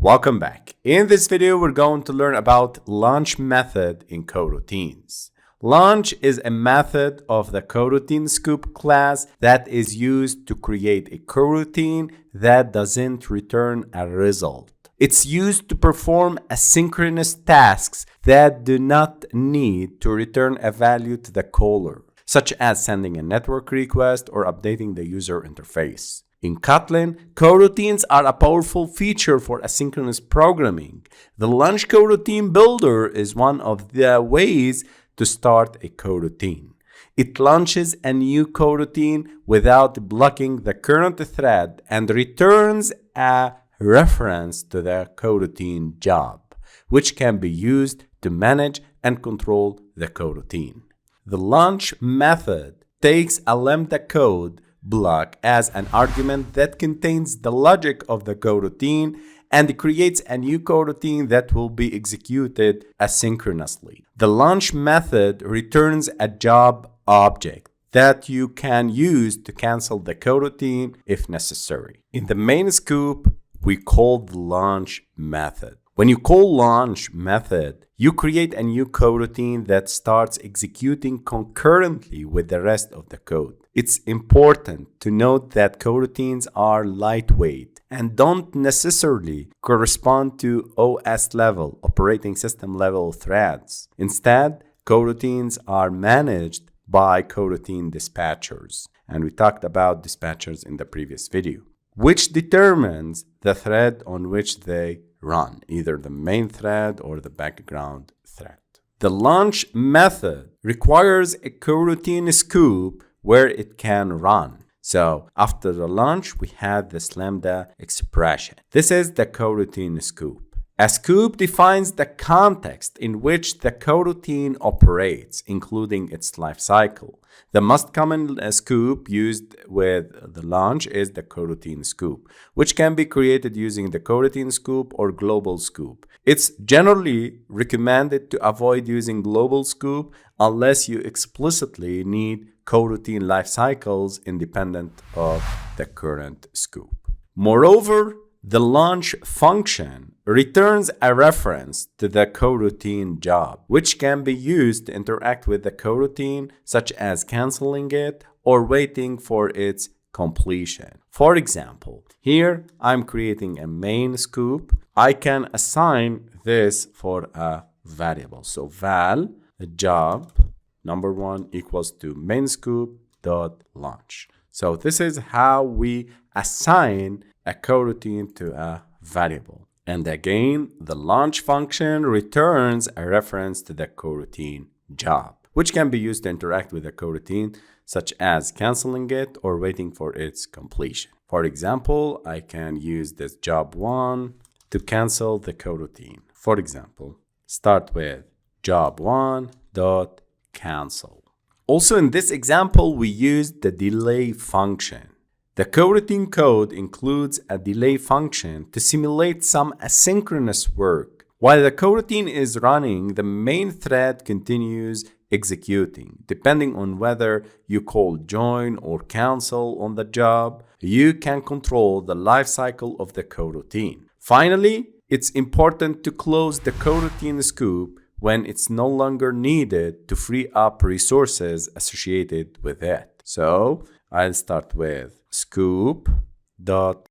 Welcome back. In this video, we're going to learn about launch method in coroutines. Launch is a method of the coroutine scoop class that is used to create a coroutine that doesn't return a result. It's used to perform asynchronous tasks that do not need to return a value to the caller, such as sending a network request or updating the user interface. In Kotlin, coroutines are a powerful feature for asynchronous programming. The launch coroutine builder is one of the ways to start a coroutine. It launches a new coroutine without blocking the current thread and returns a reference to the coroutine job, which can be used to manage and control the coroutine. The launch method takes a lambda code block as an argument that contains the logic of the coroutine and creates a new coroutine that will be executed asynchronously. The launch method returns a job object that you can use to cancel the coroutine if necessary. In the main scoop, we call the launch method. When you call launch method, you create a new coroutine that starts executing concurrently with the rest of the code. It's important to note that coroutines are lightweight and don't necessarily correspond to OS level, operating system level threads. Instead, coroutines are managed by coroutine dispatchers. And we talked about dispatchers in the previous video, which determines the thread on which they run, either the main thread or the background thread. The launch method requires a coroutine scoop where it can run. So after the launch, we have this lambda expression. This is the coroutine scoop. A scoop defines the context in which the coroutine operates, including its life cycle. The most common scoop used with the launch is the coroutine scoop, which can be created using the coroutine scoop or global scoop. It's generally recommended to avoid using global scoop unless you explicitly need coroutine life cycles independent of the current scoop. Moreover, the launch function returns a reference to the coroutine job, which can be used to interact with the coroutine, such as canceling it or waiting for its completion. For example, here I'm creating a main scoop. I can assign this for a variable. So val job number 1 equals to main scoop dot launch. So this is how we assign a coroutine to a variable. And again, the launch function returns a reference to the coroutine job, which can be used to interact with the coroutine, such as canceling it or waiting for its completion. For example, I can use this job1 to cancel the coroutine. For example, start with job1 dot cancel. Also in this example, we used the delay function. The coroutine code includes a delay function to simulate some asynchronous work. While the coroutine is running, the main thread continues executing. Depending on whether you call join or cancel on the job, you can control the lifecycle of the coroutine. Finally, it's important to close the coroutine scoop when it's no longer needed to free up resources associated with it. So I'll start with scoop dot